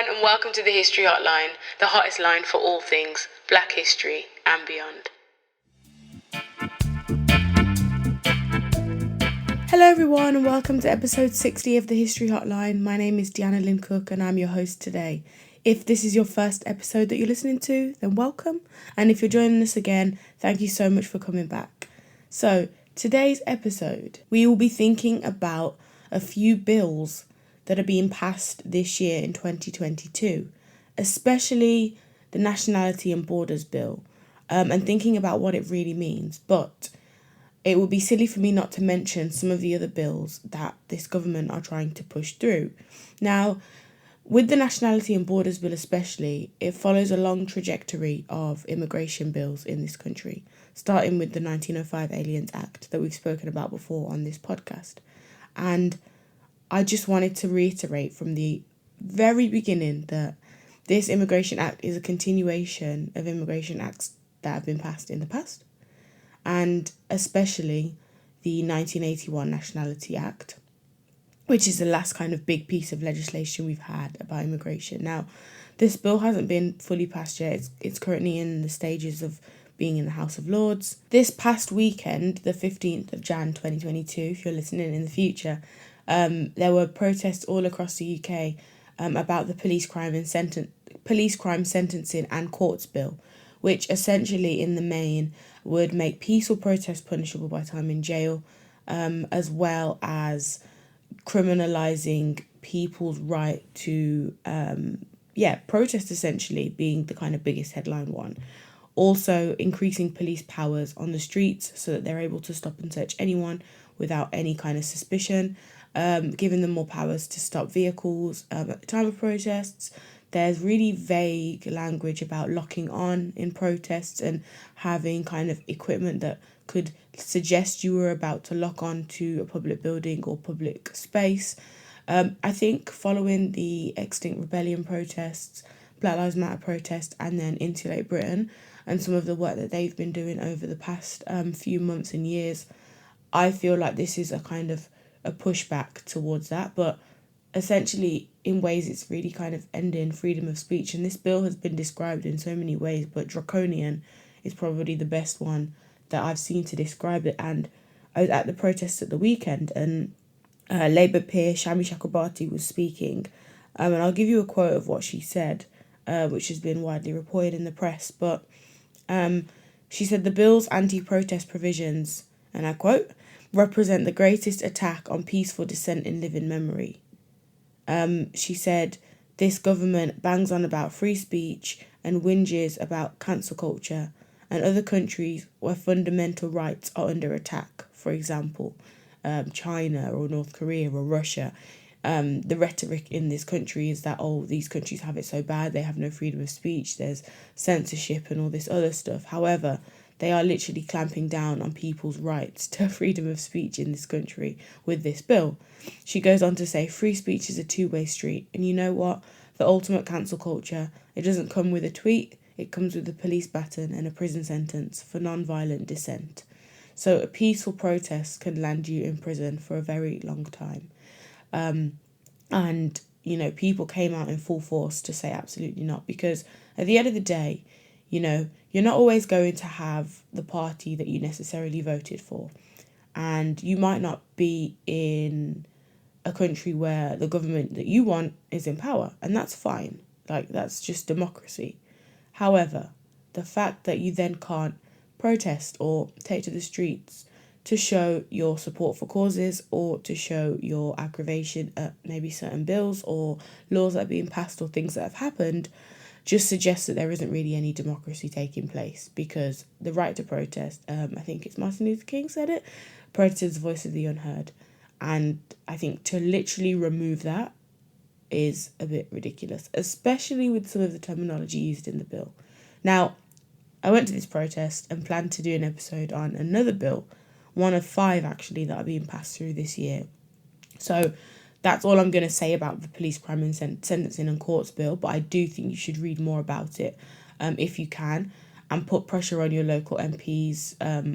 and welcome to the History Hotline, the hottest line for all things Black history and beyond. Hello everyone and welcome to episode 60 of the History Hotline. My name is Deanna Lynn Cook and I'm your host today. If this is your first episode that you're listening to, then welcome. And if you're joining us again, thank you so much for coming back. So, today's episode, we will be thinking about a few bills that are being passed this year in 2022, especially the Nationality and Borders Bill, and thinking about what it really means. But it would be silly for me not to mention some of the other bills that this government are trying to push through. Now, with the Nationality and Borders Bill especially, it follows a long trajectory of immigration bills in this country, starting with the 1905 Aliens Act that we've spoken about before on this podcast. And I just wanted to reiterate from the very beginning that this Immigration Act is a continuation of immigration acts that have been passed in the past, and especially the 1981 Nationality Act, which is the last kind of big piece of legislation we've had about immigration. Now, this bill hasn't been fully passed yet. It's currently in the stages of being in the House of Lords. This past weekend, the 15th of Jan 2022, if you're listening in the future, there were protests all across the UK about the police crime sentencing and courts bill, which essentially in the main would make peaceful protest punishable by time in jail, as well as criminalising people's right to protest, essentially being the kind of biggest headline one. Also increasing police powers on the streets so that they're able to stop and search anyone without any kind of suspicion, giving them more powers to stop vehicles at the time of protests. There's really vague language about locking on in protests and having kind of equipment that could suggest you were about to lock on to a public building or public space. I think following the Extinct Rebellion protests, Black Lives Matter protests, and then Insulate Britain, and some of the work that they've been doing over the past few months and years, I feel like this is a kind of a pushback towards that. But essentially, in ways, it's really kind of ending freedom of speech. And this bill has been described in so many ways, but draconian is probably the best one that I've seen to describe it. And I was at the protests at the weekend, and Labour peer Shami Chakrabarti was speaking. And I'll give you a quote of what she said, which has been widely reported in the press. But she said the bill's anti-protest provisions, and I quote, represent the greatest attack on peaceful dissent in living memory. She said this government bangs on about free speech and whinges about cancel culture and other countries where fundamental rights are under attack, for example, China or North Korea or Russia. The rhetoric in this country is that, these countries have it so bad, they have no freedom of speech, there's censorship and all this other stuff. However, they are literally clamping down on people's rights to freedom of speech in this country with this bill. She goes on to say, free speech is a two-way street. And you know what? The ultimate cancel culture, it doesn't come with a tweet, it comes with a police baton and a prison sentence for non-violent dissent. So a peaceful protest can land you in prison for a very long time. And, people came out in full force to say absolutely not, because at the end of the day, you're not always going to have the party that you necessarily voted for. And you might not be in a country where the government that you want is in power. And that's fine. That's just democracy. However, the fact that you then can't protest or take to the streets to show your support for causes or to show your aggravation at maybe certain bills or laws that are being passed or things that have happened, just suggests that there isn't really any democracy taking place, because the right to protest, I think it's Martin Luther King said it, protest is the voice of the unheard. And I think to literally remove that is a bit ridiculous, especially with some of the terminology used in the bill. Now, I went to this protest and planned to do an episode on another bill, one of 5 actually that are being passed through this year. So that's all I'm going to say about the police crime and sentencing and courts bill, but I do think you should read more about it if you can, and put pressure on your local MPs,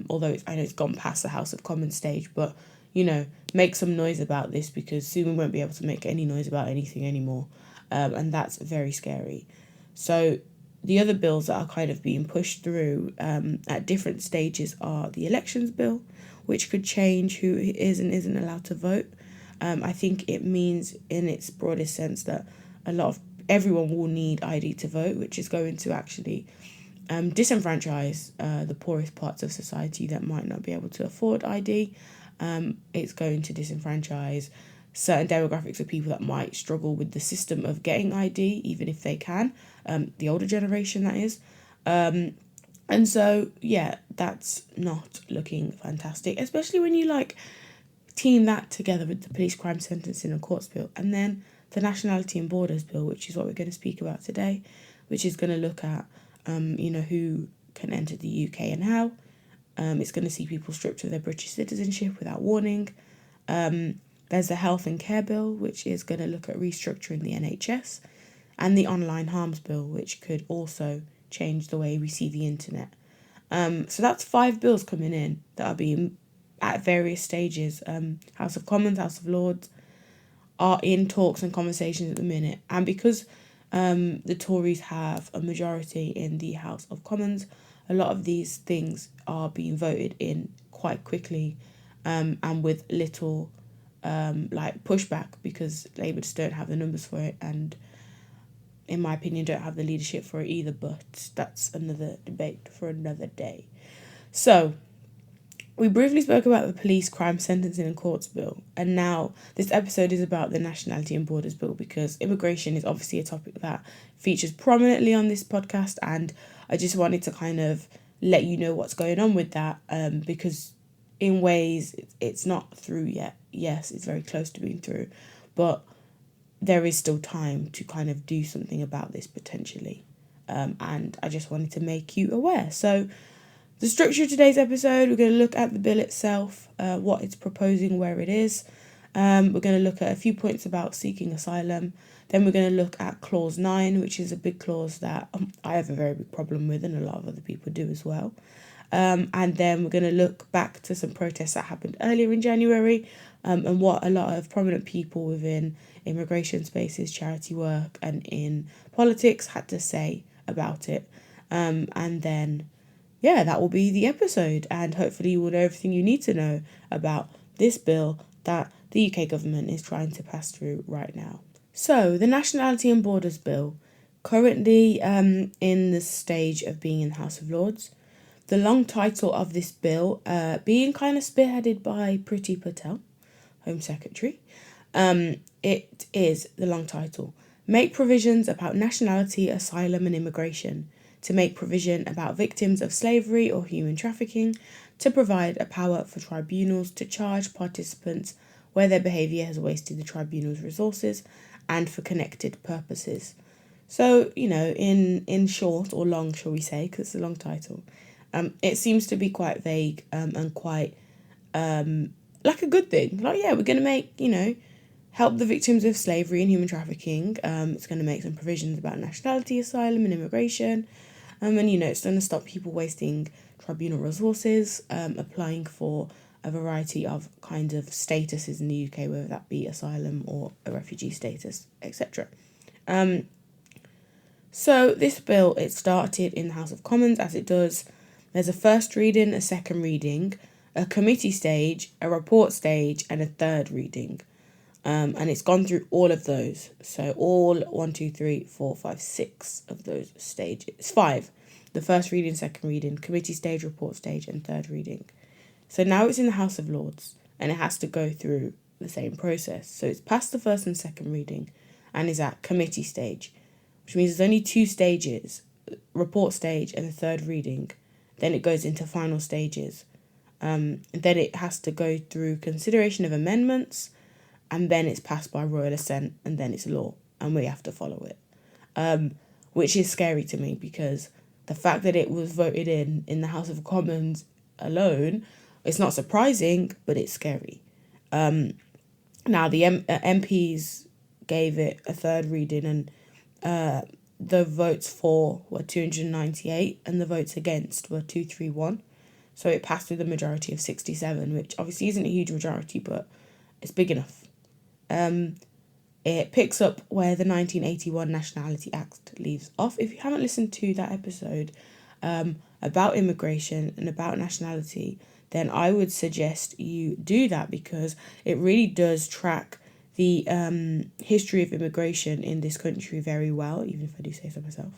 although I know it's gone past the House of Commons stage, but, make some noise about this, because soon we won't be able to make any noise about anything anymore. and that's very scary. So the other bills that are kind of being pushed through at different stages are the elections bill, which could change who is and isn't allowed to vote. I think it means in its broadest sense that everyone will need ID to vote, which is going to actually disenfranchise the poorest parts of society that might not be able to afford ID. It's going to disenfranchise certain demographics of people that might struggle with the system of getting ID, even if they can, the older generation, that is. And so, yeah, that's not looking fantastic, especially when you team that together with the police crime sentencing and courts bill, and then the Nationality and Borders Bill, which is what we're going to speak about today, which is going to look at, who can enter the UK and how. It's going to see people stripped of their British citizenship without warning. There's the Health and Care Bill, which is going to look at restructuring the NHS, and the Online Harms Bill, which could also change the way we see the internet. So that's 5 bills coming in that are being at various stages. House of Commons, House of Lords are in talks and conversations at the minute. And because the Tories have a majority in the House of Commons, a lot of these things are being voted in quite quickly and with little pushback, because Labour just don't have the numbers for it, and in my opinion don't have the leadership for it either, but that's another debate for another day. So we briefly spoke about the police crime sentencing and courts bill, and now this episode is about the Nationality and Borders Bill, because immigration is obviously a topic that features prominently on this podcast, and I just wanted to kind of let you know what's going on with that, because in ways it's not through yet. Yes, it's very close to being through, but there is still time to kind of do something about this potentially, and I just wanted to make you aware. So the structure of today's episode, we're going to look at the bill itself, what it's proposing, where it is. We're going to look at a few points about seeking asylum. Then we're going to look at Clause 9, which is a big clause that I have a very big problem with, and a lot of other people do as well. And then we're going to look back to some protests that happened earlier in January, and what a lot of prominent people within immigration spaces, charity work, and in politics had to say about it. And then that will be the episode, and hopefully you will know everything you need to know about this bill that the UK government is trying to pass through right now. So, the Nationality and Borders Bill, currently in the stage of being in the House of Lords. The long title of this bill, being kind of spearheaded by Priti Patel, Home Secretary, it is the long title: Make provisions about nationality, asylum and immigration, to make provision about victims of slavery or human trafficking, to provide a power for tribunals to charge participants where their behaviour has wasted the tribunal's resources, and for connected purposes. So, in short, or long, shall we say, because it's a long title, it seems to be quite vague and quite like a good thing. We're going to make, help the victims of slavery and human trafficking. It's going to make some provisions about nationality, asylum and immigration. And it's going to stop people wasting tribunal resources, applying for a variety of kinds of statuses in the UK, whether that be asylum or a refugee status, etc. So this bill, it started in the House of Commons, as it does. There's a first reading, a second reading, a committee stage, a report stage, and a third reading. And it's gone through all of those. So all 6 of those stages. 5. The first reading, second reading, committee stage, report stage, and third reading. So now it's in the House of Lords, and it has to go through the same process. So it's past the first and second reading and is at committee stage, which means there's only 2 stages, report stage and the third reading. Then it goes into final stages. And then it has to go through consideration of amendments, and then it's passed by royal assent, and then it's law, and we have to follow it. Which is scary to me, because the fact that it was voted in the House of Commons alone, it's not surprising, but it's scary. Now, the MPs gave it a third reading, and the votes for were 298, and the votes against were 231. So it passed with a majority of 67, which obviously isn't a huge majority, but it's big enough. It picks up where the 1981 Nationality Act leaves off. If you haven't listened to that episode about immigration and about nationality, then I would suggest you do that, because it really does track the history of immigration in this country very well, even if I do say so myself.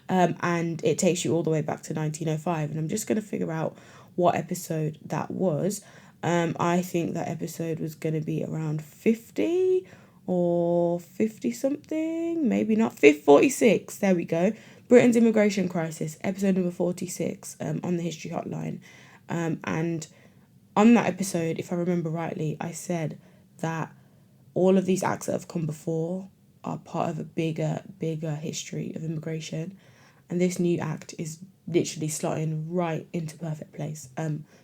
And it takes you all the way back to 1905. And I'm just going to figure out what episode that was. I think that episode was going to be around 50 or 50 something, maybe not, 46. There we go. Britain's immigration crisis, episode number 46, on the History Hotline. And on that episode, if I remember rightly, I said that all of these acts that have come before are part of a bigger history of immigration. And this new act is literally slotting right into perfect place,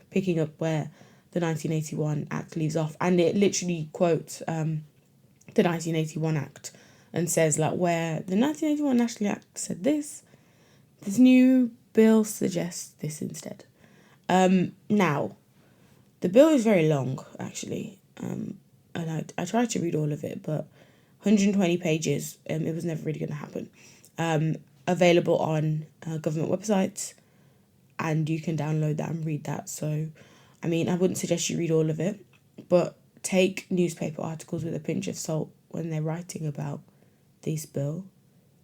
picking up where the 1981 Act leaves off. And it literally quotes the 1981 Act and says, like, where the 1981 National Act said this new bill suggests this instead. Now, the bill is very long, actually, and I tried to read all of it, but 120 pages, it was never really going to happen. Available on government websites, and you can download that and read that. So, I mean, I wouldn't suggest you read all of it, but take newspaper articles with a pinch of salt when they're writing about this bill,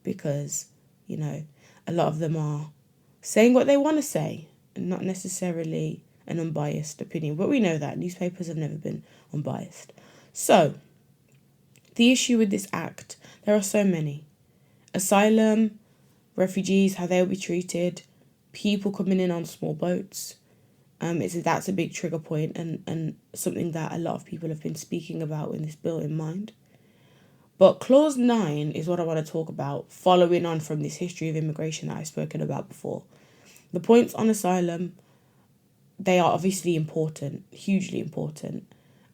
because, you know, a lot of them are saying what they want to say and not necessarily an unbiased opinion. But we know that newspapers have never been unbiased. So, the issue with this act, there are so many. Asylum, refugees, how they'll be treated, people coming in on small boats. That's a big trigger point, and something that a lot of people have been speaking about in this bill in mind. But Clause 9 is what I want to talk about, following on from this history of immigration that I've spoken about before. The points on asylum, they are obviously important, hugely important.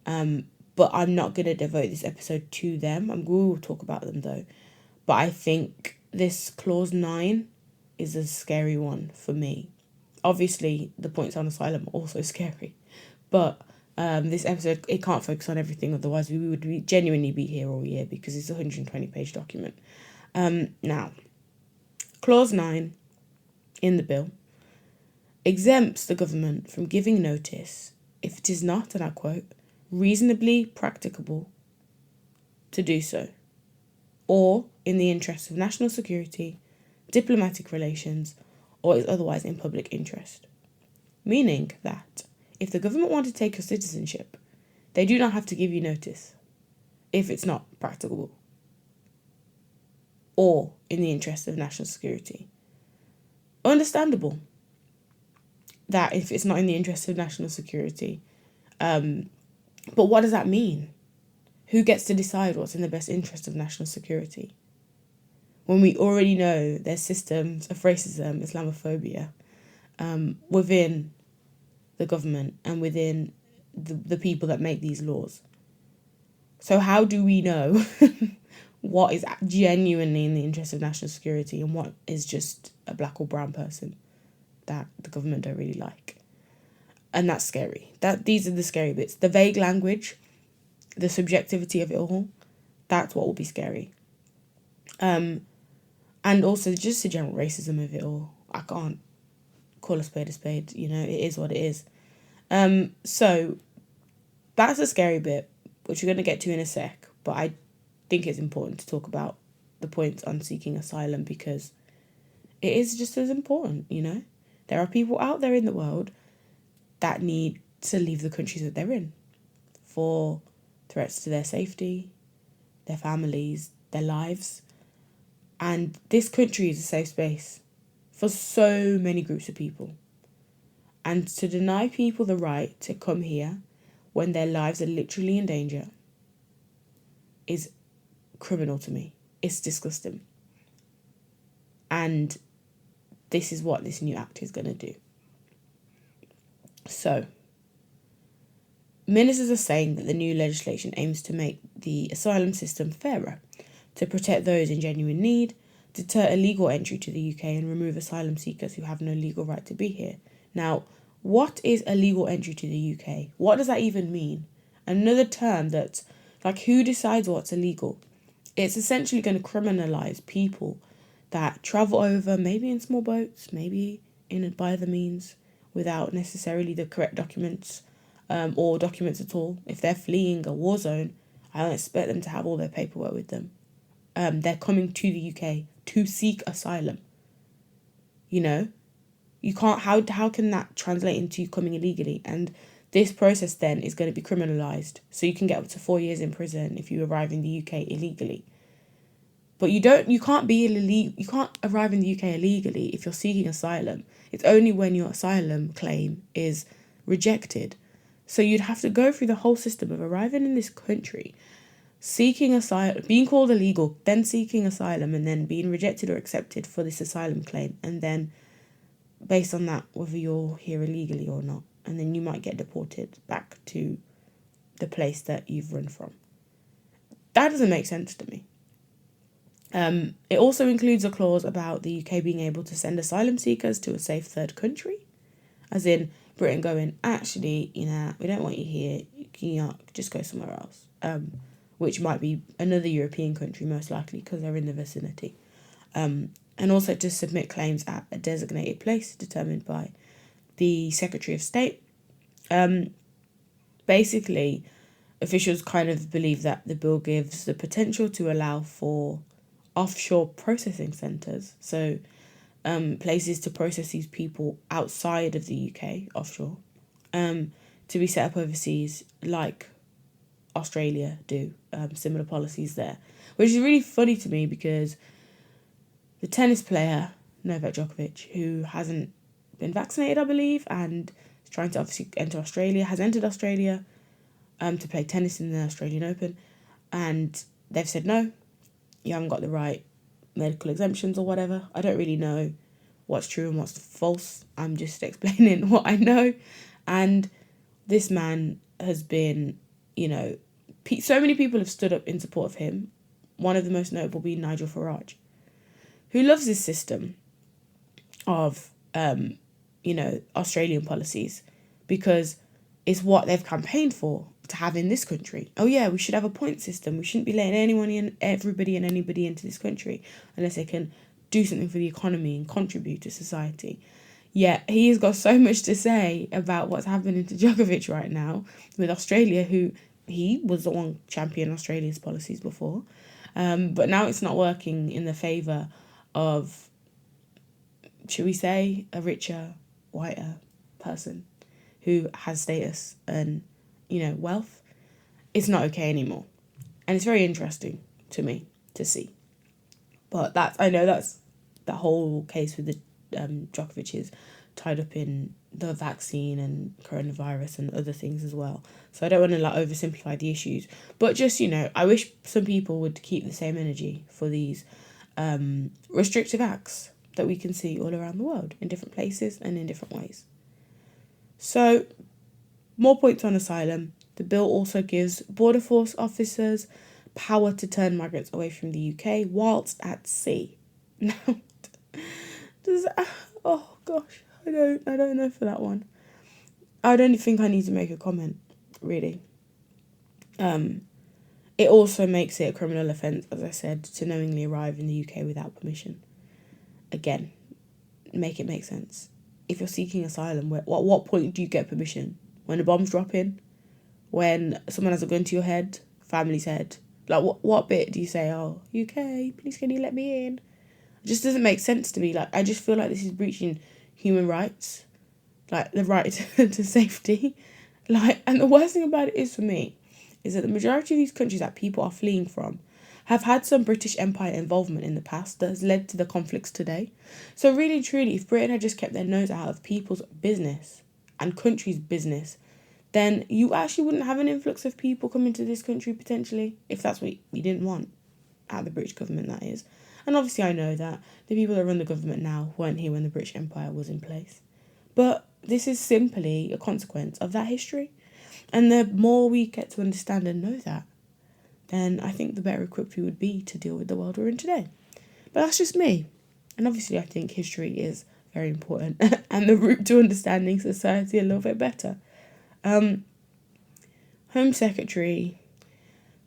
But I'm not going to devote this episode to them. We will talk about them though. But I think this Clause 9 is a scary one for me. Obviously, the points on asylum are also scary. But this episode, it can't focus on everything. Otherwise, we would genuinely be here all year, because it's a 120-page document. Now, Clause 9 in the bill exempts the government from giving notice if it is not, and I quote, reasonably practicable to do so, or in the interests of national security, diplomatic relations, or is otherwise in public interest. Meaning that if the government want to take your citizenship, they do not have to give you notice if it's not practicable or in the interest of national security. Understandable that if it's not in the interest of national security, but what does that mean? Who gets to decide what's in the best interest of national security? When we already know there's systems of racism, Islamophobia, within the government and within the people that make these laws. So how do we know what is genuinely in the interest of national security and what is just a black or brown person that the government don't really like? And that's scary. These are the scary bits. The vague language, the subjectivity of it all, that's what will be scary. And also just the general racism of it all. I can't call a spade, you know, it is what it is. So that's a scary bit, which we're going to get to in a sec, but I think it's important to talk about the points on seeking asylum, because it is just as important, you know. There are people out there in the world that need to leave the countries that they're in for threats to their safety, their families, their lives. And this country is a safe space for so many groups of people. And to deny people the right to come here when their lives are literally in danger is criminal to me. It's disgusting. And this is what this new act is going to do. So, ministers are saying that the new legislation aims to make the asylum system fairer, to protect those in genuine need, deter illegal entry to the UK, and remove asylum seekers who have no legal right to be here. Now, what is illegal entry to the UK? What does that even mean? Another term that's like, who decides what's illegal? it's essentially going to criminalise people that travel over, maybe in small boats, maybe in by other means, without necessarily the correct documents, or documents at all. If they're fleeing a war zone, I don't expect them to have all their paperwork with them. They're coming to the UK to seek asylum. You know, you can't. How can that translate into you coming illegally? And this process then is going to be criminalised, so you can get up to 4 years in prison if you arrive in the UK illegally. But you can't arrive in the UK illegally if you're seeking asylum. It's only when your asylum claim is rejected. So you'd have to go through the whole system of arriving in this country, seeking asylum, being called illegal, then seeking asylum, and then being rejected or accepted for this asylum claim. And then based on that, whether you're here illegally or not. And then you might get deported back to the place that you've run from. That doesn't make sense to me. It also includes a clause about the UK being able to send asylum seekers to a safe third country. As in Britain going, actually, we don't want you here. You just go somewhere else. Which might be another European country, most likely, because they're in the vicinity. And also to submit claims at a designated place determined by the Secretary of State. Basically, officials kind of believe that the bill gives the potential to allow for offshore processing centres. So places to process these people outside of the UK, offshore, to be set up overseas, like Australia do, similar policies there. Which is really funny to me because the tennis player, Novak Djokovic, who hasn't been vaccinated, I believe, and is trying to obviously has entered Australia to play tennis in the Australian Open, and they've said no, you haven't got the right medical exemptions or whatever. I don't really know what's true and what's false. I'm just explaining what I know. And this man has been, so many people have stood up in support of him. One of the most notable being Nigel Farage, who loves this system of, Australian policies because it's what they've campaigned for to have in this country. Oh yeah, we should have a point system. We shouldn't be letting everybody and anybody into this country unless they can do something for the economy and contribute to society. Yet he has got so much to say about what's happening to Djokovic right now with Australia, who he was the one championing Australia's policies before. But now it's not working in the favour of, should we say, a richer, whiter person who has status and, wealth. It's not okay anymore. And it's very interesting to me to see. But I know that's the whole case with the Djokovic is tied up in the vaccine and coronavirus and other things as well. So I don't want to oversimplify the issues. But just, I wish some people would keep the same energy for these restrictive acts that we can see all around the world in different places and in different ways. So, more points on asylum. The bill also gives border force officers power to turn migrants away from the UK whilst at sea. Now, oh gosh, I don't know for that one. I don't think I need to make a comment, really. It also makes it a criminal offence, as I said, to knowingly arrive in the UK without permission. Again, make it make sense. If you're seeking asylum, what point do you get permission? When a bomb's dropping? When someone has a gun to your head? Family's head? Like, what bit do you say, oh, UK, please can you let me in? It just doesn't make sense to me. Like, I just feel like this is breaching human rights. Like, the right to safety. Like, and the worst thing about it is, for me, is that the majority of these countries that people are fleeing from have had some British Empire involvement in the past that has led to the conflicts today. So really, truly, if Britain had just kept their nose out of people's business and country's business, then you actually wouldn't have an influx of people coming to this country, potentially, if that's what we didn't want, out of the British government, that is. And obviously I know that the people that run the government now weren't here when the British Empire was in place. But this is simply a consequence of that history. And the more we get to understand and know that, then I think the better equipped we would be to deal with the world we're in today. But that's just me. And obviously I think history is very important and the route to understanding society a little bit better. Home Secretary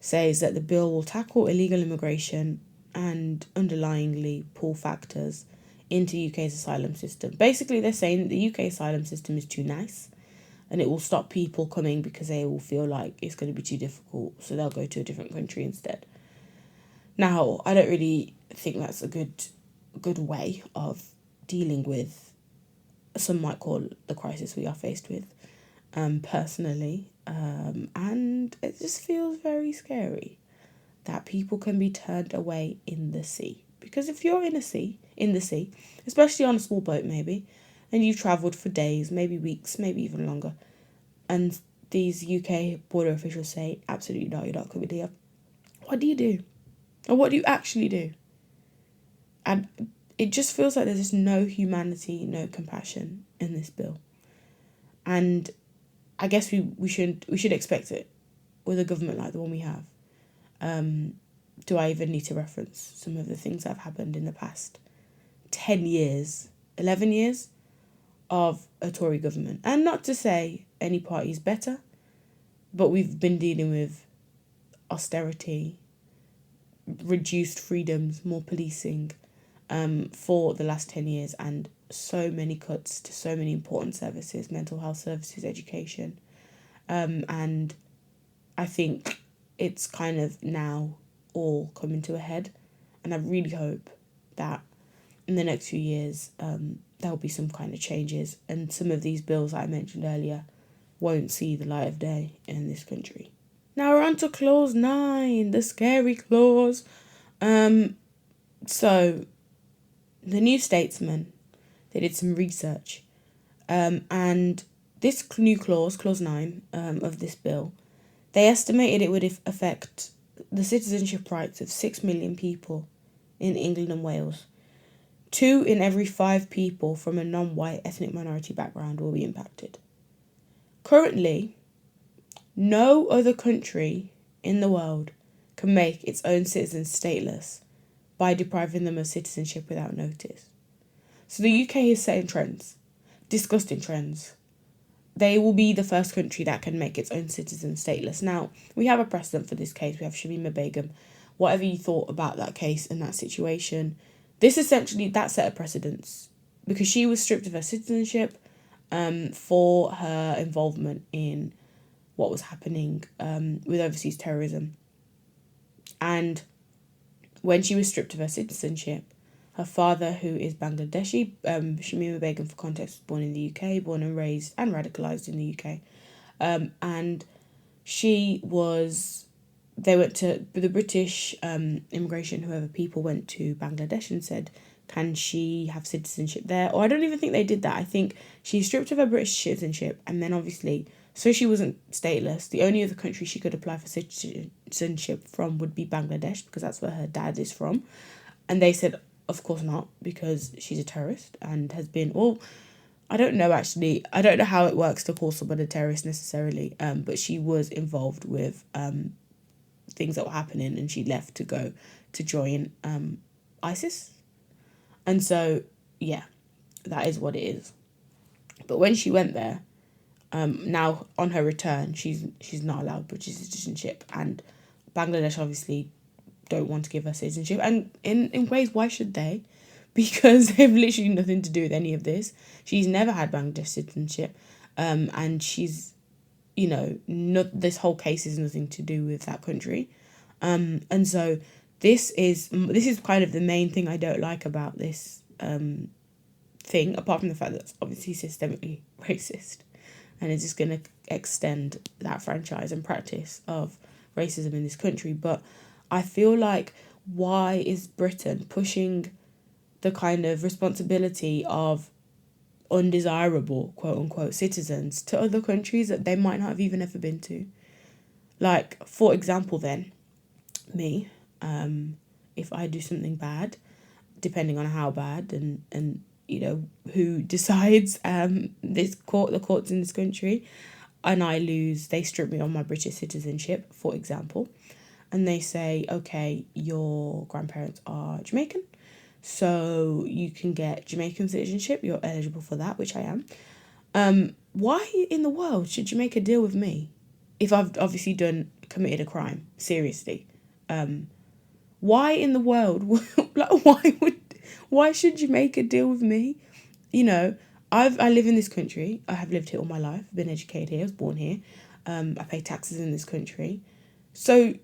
says that the bill will tackle illegal immigration and underlyingly pull factors into UK's asylum system. Basically, they're saying that the UK asylum system is too nice and it will stop people coming because they will feel like it's going to be too difficult, so they'll go to a different country instead. Now, I don't really think that's a good way of dealing with, some might call, the crisis we are faced with, personally. And it just feels very scary that people can be turned away in the sea. Because if you're in the sea, especially on a small boat maybe, and you've travelled for days, maybe weeks, maybe even longer, and these UK border officials say, absolutely not, you're not coming here. What do you do? Or what do you actually do? And it just feels like there's just no humanity, no compassion in this bill. And I guess we should expect it with a government like the one we have. Do I even need to reference some of the things that have happened in the past 10 years, 11 years of a Tory government? And not to say any party is better, but we've been dealing with austerity, reduced freedoms, more policing for the last 10 years, and so many cuts to so many important services, mental health services, education. And I think it's kind of now all coming to a head. And I really hope that in the next few years, there'll be some kind of changes. And some of these bills that I mentioned earlier won't see the light of day in this country. Now we're on to clause 9, the scary clause. So the New Statesman, they did some research. And this new clause 9 of this bill, they estimated it would affect the citizenship rights of 6 million people in England and Wales. 2 in every 5 people from a non-white ethnic minority background will be impacted. Currently, no other country in the world can make its own citizens stateless by depriving them of citizenship without notice. So the UK is setting trends, disgusting trends. They will be the first country that can make its own citizens stateless. Now, we have a precedent for this case. We have Shamima Begum. Whatever you thought about that case and that situation, this essentially, that set a precedence because she was stripped of her citizenship for her involvement in what was happening with overseas terrorism. And when she was stripped of her citizenship, her father, who is Bangladeshi, Shamima Begum, for context, was born in the UK, born and raised and radicalised in the UK. And they went to, the British immigration, whoever people went to Bangladesh and said, can she have citizenship there? Or I don't even think they did that. I think she stripped of her British citizenship and then obviously, so she wasn't stateless. The only other country she could apply for citizenship from would be Bangladesh because that's where her dad is from. And they said, of course not, because she's a terrorist and has been, well, I don't know actually. I don't know how it works to call someone a terrorist necessarily, but she was involved with things that were happening and she left to go to join ISIS. And so, yeah, that is what it is. But when she went there, now on her return, she's not allowed British citizenship, and Bangladesh obviously don't want to give her citizenship, and in ways, why should they? Because they have literally nothing to do with any of this. She's never had Bangladesh citizenship, and she's, not, this whole case is nothing to do with that country, and so this is kind of the main thing I don't like about this thing, apart from the fact that it's obviously systemically racist, and it's just going to extend that franchise and practice of racism in this country. But I feel like, why is Britain pushing the kind of responsibility of undesirable, quote unquote, citizens to other countries that they might not have even ever been to? Like, for example, then, me, if I do something bad, depending on how bad and who decides, the courts in this country, and I lose, they strip me of my British citizenship, for example, and they say, okay, your grandparents are Jamaican, so you can get Jamaican citizenship, you're eligible for that, which I am. Why in the world should Jamaica deal with me if I've obviously done committed a crime. Seriously. Why in the world, why should you make a deal with me? You know, I live in this country. I have lived here all my life. I've been educated here. I was born here. I pay taxes in this country. So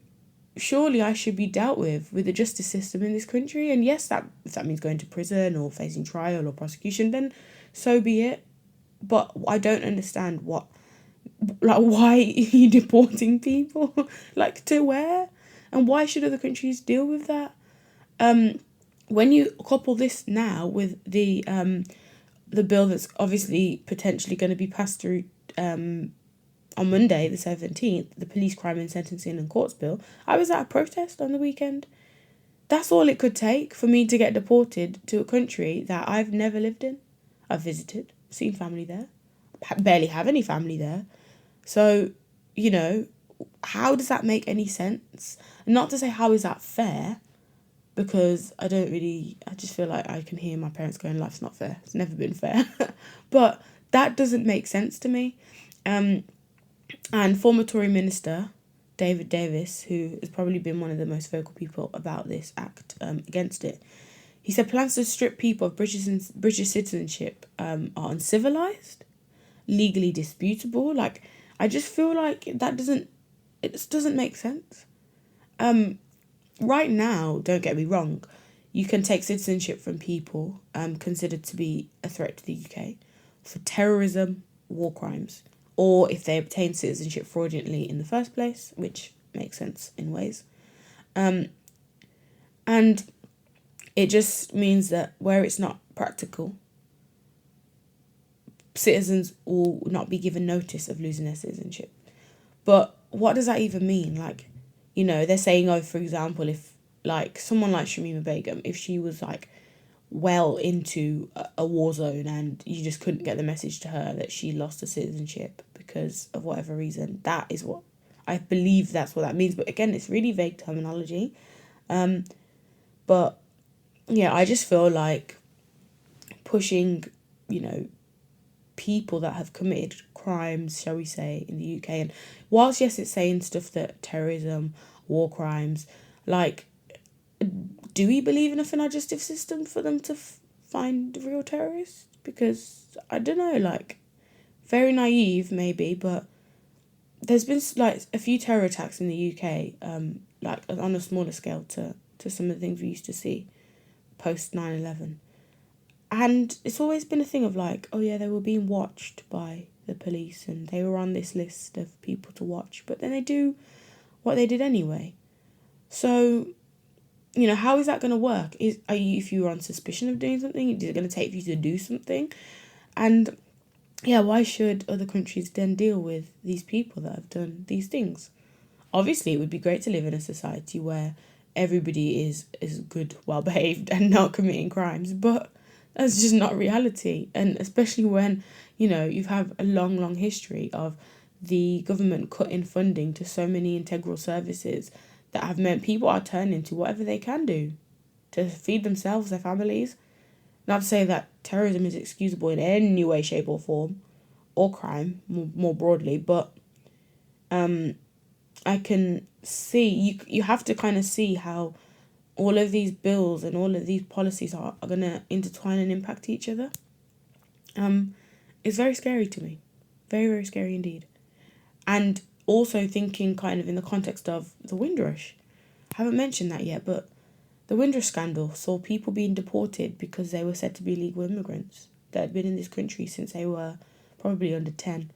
surely I should be dealt with the justice system in this country. And yes, if that means going to prison or facing trial or prosecution, then so be it. But I don't understand why are you deporting people? Like, to where? And why should other countries deal with that? When you couple this now with the bill that's obviously potentially going to be passed through on Monday, the 17th, the Police Crime and Sentencing and Courts Bill, I was at a protest on the weekend. That's all it could take for me to get deported to a country that I've never lived in. I've visited, seen family there, barely have any family there. So, you know, how does that make any sense? Not to say how is that fair, because I just feel like I can hear my parents going, life's not fair. It's never been fair. But that doesn't make sense to me. And former Tory minister, David Davis, who has probably been one of the most vocal people about this act against it, he said plans to strip people of British citizenship are uncivilized, legally disputable. Like, I just feel like it just doesn't make sense. Right now, don't get me wrong, you can take citizenship from people considered to be a threat to the UK for terrorism, war crimes, or if they obtain citizenship fraudulently in the first place, which makes sense in ways. And it just means that where it's not practical, citizens will not be given notice of losing their citizenship. But what does that even mean? Like, you know, they're saying, oh, for example, if like someone like Shamima Begum, if she was like well into a war zone and you just couldn't get the message to her that she lost her citizenship because of whatever reason, that is what I believe that's what that means. But again, it's really vague terminology. But yeah, I just feel like pushing, you know, people that have committed crimes, shall we say, in the UK. And whilst, yes, it's saying stuff that terrorism, war crimes, like, do we believe enough in our justice system for them to find real terrorists? Because, I don't know, like, very naive maybe, but there's been, like, a few terror attacks in the UK, like, on a smaller scale to some of the things we used to see post 9/11. And it's always been a thing of like, oh yeah, they were being watched by the police and they were on this list of people to watch. But then they do what they did anyway. So, you know, how is that going to work? If you were on suspicion of doing something, is it going to take you to do something? And yeah, why should other countries then deal with these people that have done these things? Obviously, it would be great to live in a society where everybody is good, well behaved and not committing crimes, but that's just not reality. And especially when, you know, you have a long history of the government cutting funding to so many integral services that have meant people are turning to whatever they can do to feed themselves, their families. Not to say that terrorism is excusable in any way, shape or form, or crime more broadly, but I can see, you have to kind of see how all of these bills and all of these policies are going to intertwine and impact each other. It's very scary to me. Very, very scary indeed. And also thinking kind of in the context of the Windrush. I haven't mentioned that yet, but the Windrush scandal saw people being deported because they were said to be illegal immigrants that had been in this country since they were probably under 10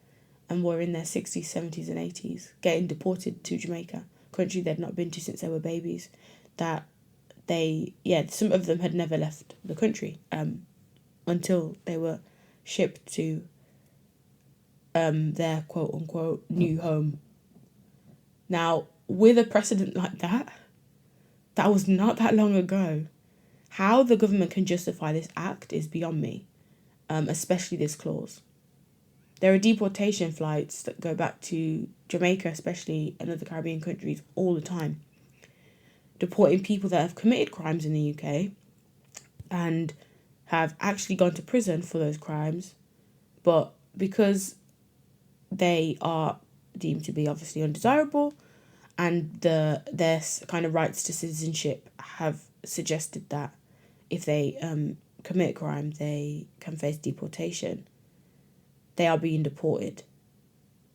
and were in their 60s, 70s and 80s, getting deported to Jamaica, a country they'd not been to since they were babies, that some of them had never left the country until they were shipped to their quote-unquote new home. Now, with a precedent like that was not that long ago. How the government can justify this act is beyond me, especially this clause. There are deportation flights that go back to Jamaica, especially, and other Caribbean countries all the time, deporting people that have committed crimes in the UK and have actually gone to prison for those crimes, but because they are deemed to be obviously undesirable and their kind of rights to citizenship have suggested that if they commit a crime, they can face deportation. They are being deported.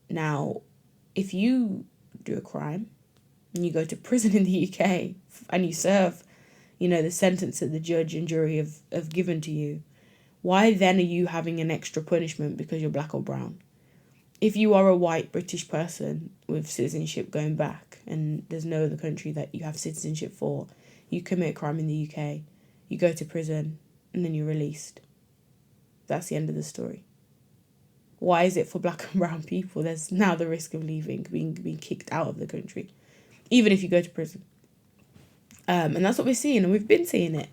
Now, if you do a crime and you go to prison in the UK and you serve, the sentence that the judge and jury have given to you, why then are you having an extra punishment because you're black or brown? If you are a white British person with citizenship going back and there's no other country that you have citizenship for, you commit a crime in the UK, you go to prison, and then you're released. That's the end of the story. Why is it for black and brown people there's now the risk of leaving, being kicked out of the country, even if you go to prison? And that's what we're seeing, and we've been seeing it.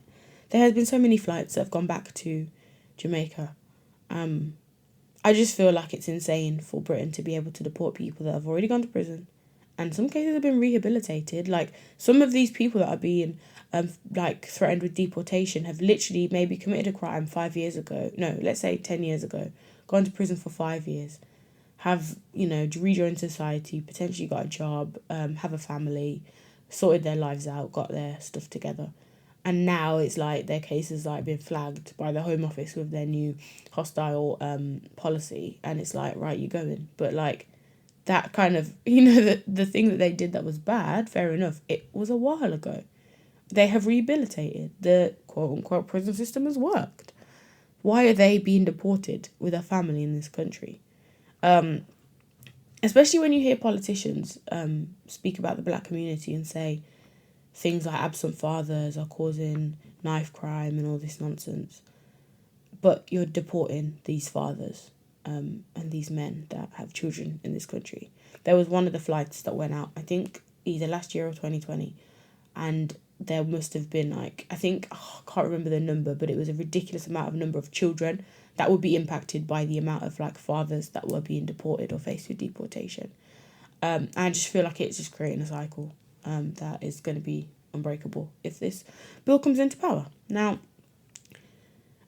There has been so many flights that have gone back to Jamaica. I just feel like it's insane for Britain to be able to deport people that have already gone to prison, and some cases have been rehabilitated. Like, some of these people that are being threatened with deportation have literally maybe committed a crime 5 years ago. No, let's say 10 years ago, gone to prison for 5 years, have, rejoined society, potentially got a job, have a family, sorted their lives out, got their stuff together. And now it's like their case has been flagged by the Home Office with their new hostile policy, and it's like, right, you're going. But that kind of, the thing that they did that was bad, fair enough, it was a while ago. They have rehabilitated. The quote unquote prison system has worked. Why are they being deported with a family in this country? Especially when you hear politicians speak about the black community and say things like absent fathers are causing knife crime and all this nonsense. But you're deporting these fathers and these men that have children in this country. There was one of the flights that went out, I think either last year or 2020, and there must have been I can't remember the number, but it was a ridiculous number of children that would be impacted by the amount of fathers that were being deported or faced with deportation. I just feel like it's just creating a cycle that is going to be unbreakable if this bill comes into power. Now,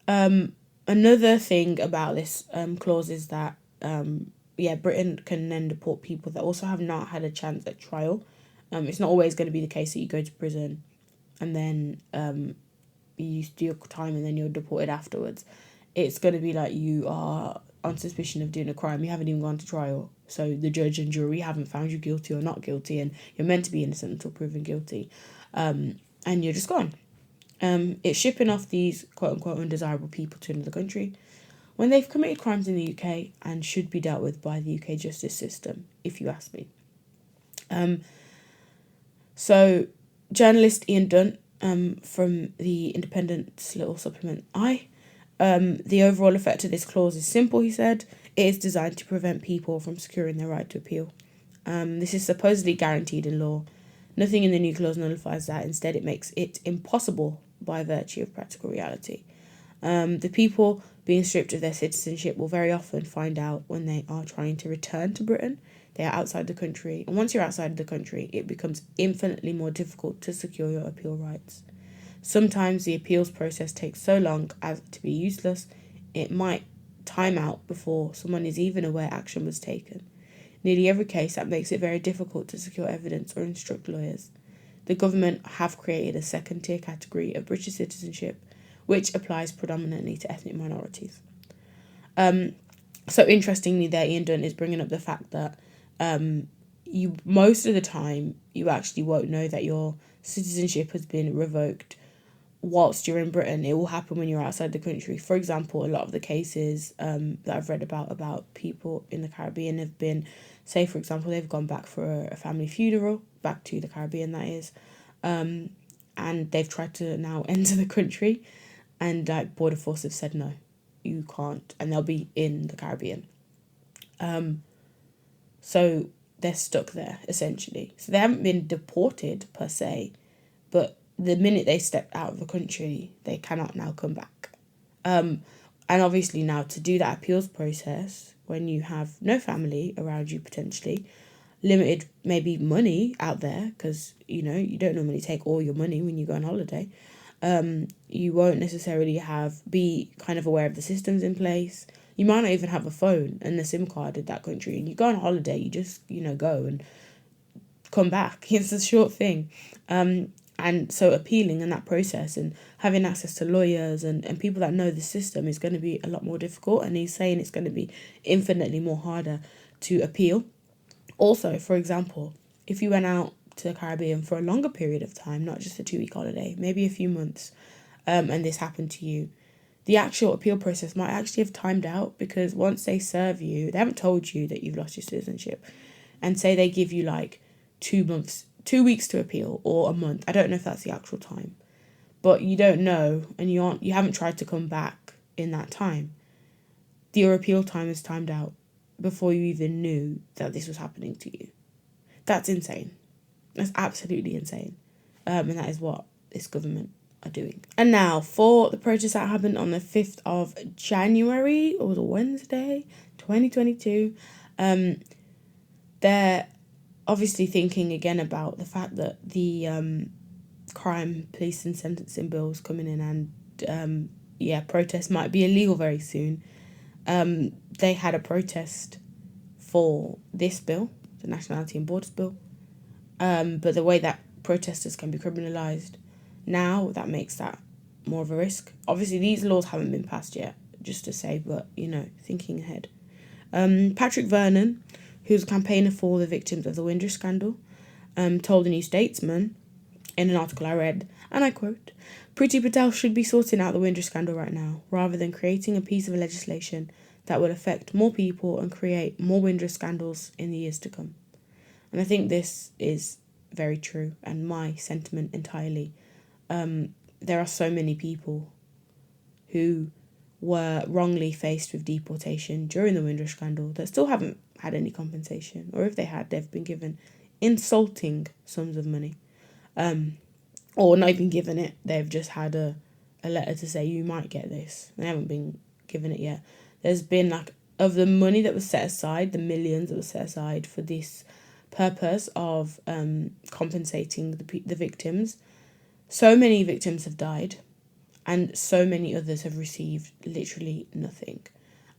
another thing about this clause is that Britain can then deport people that also have not had a chance at trial. It's not always going to be the case that you go to prison and then you do your time and then you're deported afterwards. It's going to be like you are on suspicion of doing a crime. You haven't even gone to trial. So the judge and jury haven't found you guilty or not guilty, and you're meant to be innocent until proven guilty. And you're just gone. It's shipping off these quote-unquote undesirable people to another country when they've committed crimes in the UK and should be dealt with by the UK justice system, if you ask me. So journalist Ian Dunn from the Independent's little supplement the overall effect of this clause is simple, he said. It is designed to prevent people from securing their right to appeal. This is supposedly guaranteed in law. Nothing in the new clause nullifies that. Instead, it makes it impossible by virtue of practical reality. The people being stripped of their citizenship will very often find out when they are trying to return to Britain. They are outside the country. And once you're outside the country, it becomes infinitely more difficult to secure your appeal rights. Sometimes the appeals process takes so long as to be useless, it might time out before someone is even aware action was taken. Nearly every case, that makes it very difficult to secure evidence or instruct lawyers. The government have created a second-tier category of British citizenship, which applies predominantly to ethnic minorities. So interestingly there, Ian Dunn is bringing up the fact that you most of the time, you actually won't know that your citizenship has been revoked whilst you're in Britain. It will happen when you're outside the country. For example, a lot of the cases that I've read about people in the Caribbean have been, say for example, they've gone back for a family funeral, back to the Caribbean that is, and they've tried to now enter the country, and Border Force have said no, you can't, and they'll be in the Caribbean. So they're stuck there, essentially. So they haven't been deported per se, but the minute they step out of the country, they cannot now come back. And obviously now to do that appeals process, when you have no family around you potentially, limited maybe money out there, because, you don't normally take all your money when you go on holiday, you won't necessarily be kind of aware of the systems in place. You might not even have a phone and a SIM card in that country, and you go on holiday, you just, go and come back. It's a short thing. And so appealing in that process and having access to lawyers and people that know the system is going to be a lot more difficult. And he's saying it's going to be infinitely more harder to appeal. Also, for example, if you went out to the Caribbean for a longer period of time, not just a 2-week holiday, maybe a few months, and this happened to you, the actual appeal process might actually have timed out, because once they serve you, they haven't told you that you've lost your citizenship, and say they give you like 2 weeks to appeal, or a month. I don't know if that's the actual time, but you don't know, and you haven't tried to come back in that time. Your appeal time is timed out before you even knew that this was happening to you. That's insane. That's absolutely insane. And that is what this government are doing. And now for the protest that happened on the 5th of January, it was a Wednesday, 2022. They're obviously thinking again about the fact that the crime, police and sentencing bills coming in, and protests might be illegal very soon. They had a protest for this bill, the Nationality and Borders Bill, but the way that protesters can be criminalised now, that makes that more of a risk. Obviously, these laws haven't been passed yet, just to say, but, thinking ahead. Patrick Vernon, who's a campaigner for the victims of the Windrush scandal, told the New Statesman in an article I read, and I quote, "Priti Patel should be sorting out the Windrush scandal right now, rather than creating a piece of legislation that will affect more people and create more Windrush scandals in the years to come." And I think this is very true, and my sentiment entirely. There are so many people who were wrongly faced with deportation during the Windrush scandal that still haven't had any compensation, or if they had, they've been given insulting sums of money, or not even given it. They've just had a letter to say you might get this. They haven't been given it yet. There's been of the money that was set aside, the millions that was set aside for this purpose of compensating the victims. So many victims have died, and so many others have received literally nothing.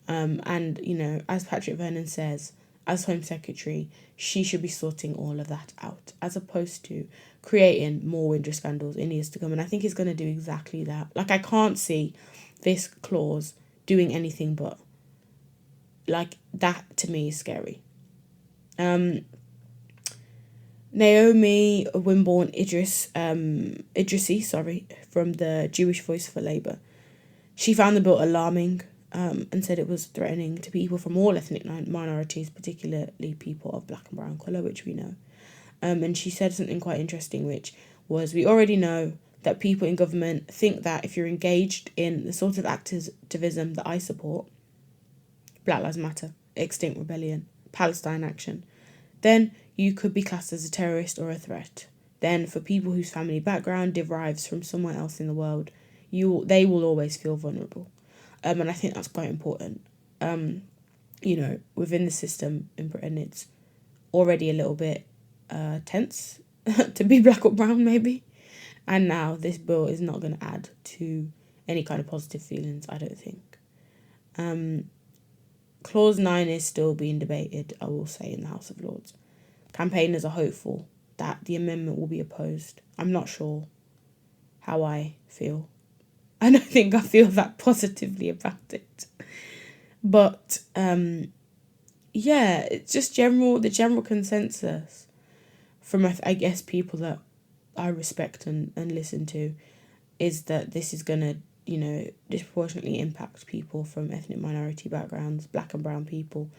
And, as Patrick Vernon says, as Home Secretary, she should be sorting all of that out, as opposed to creating more Windrush scandals in years to come. And I think it's going to do exactly that. I can't see this clause doing anything but. That to me is scary. Naomi Wimborne Idrissi, from the Jewish Voice for Labour, she found the bill alarming, and said it was threatening to people from all ethnic minorities, particularly people of black and brown colour, which we know. And she said something quite interesting, which was, "We already know that people in government think that if you're engaged in the sort of activism that I support, Black Lives Matter, Extinct Rebellion, Palestine Action, then you could be classed as a terrorist or a threat. Then for people whose family background derives from somewhere else in the world, they will always feel vulnerable." And I think that's quite important. Within the system in Britain, it's already a little bit tense to be black or brown, maybe. And now this bill is not going to add to any kind of positive feelings, I don't think. Clause 9 is still being debated, I will say, in the House of Lords. Campaigners are hopeful that the amendment will be opposed. I'm not sure how I feel. I don't think I feel that positively about it. But, it's just the general consensus from, I guess, people that I respect and listen to, is that this is going to, disproportionately impact people from ethnic minority backgrounds, black and brown people,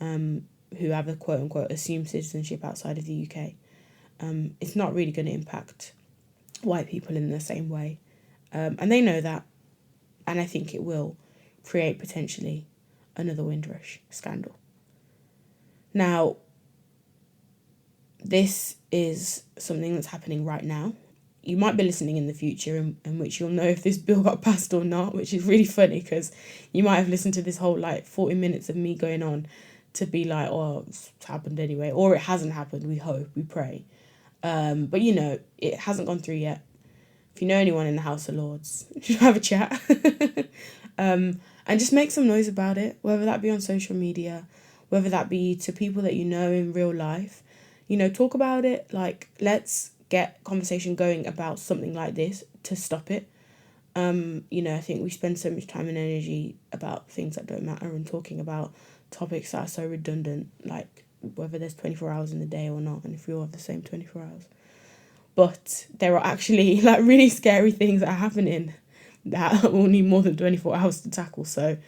who have a quote-unquote assumed citizenship outside of the UK. It's not really going to impact white people in the same way. And they know that. And I think it will create potentially another Windrush scandal. Now, this is something that's happening right now. You might be listening in the future in which you'll know if this bill got passed or not, which is really funny because you might have listened to this whole 40 minutes of me going on to be like, oh, it's happened anyway, or it hasn't happened, we hope, we pray. But it hasn't gone through yet. If you know anyone in the House of Lords, just have a chat. And just make some noise about it, whether that be on social media, whether that be to people that you know in real life. talk about it. Like, let's get conversation going about something like this to stop it. I think we spend so much time and energy about things that don't matter and talking about topics that are so redundant, like whether there's 24 hours in the day or not, and if we all have the same 24 hours. But there are actually like really scary things that are happening that will need more than 24 hours to tackle. So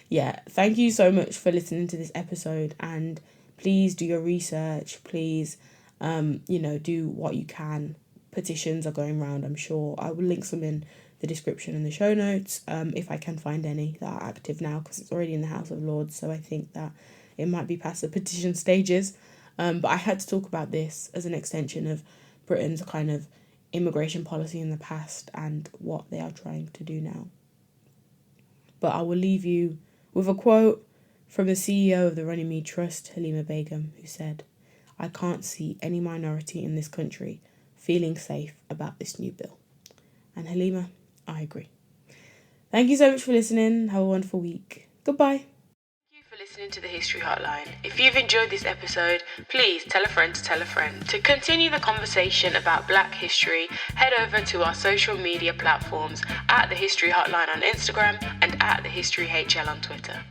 yeah, thank you so much for listening to this episode, and please do your research. Please, do what you can. Petitions are going around, I'm sure. I will link some in the description and the show notes, if I can find any that are active now, because it's already in the House of Lords, so I think that it might be past the petition stages. But I had to talk about this as an extension of Britain's kind of immigration policy in the past and what they are trying to do now. But I will leave you with a quote from the CEO of the Runnymede Trust, Halima Begum, who said, "I can't see any minority in this country feeling safe about this new bill." And Halima, I agree. Thank you so much for listening. Have a wonderful week. Goodbye. Thank you for listening to the History Hotline. If you've enjoyed this episode, please tell a friend to tell a friend. To continue the conversation about Black history, head over to our social media platforms at the History Hotline on Instagram and at the History HL on Twitter.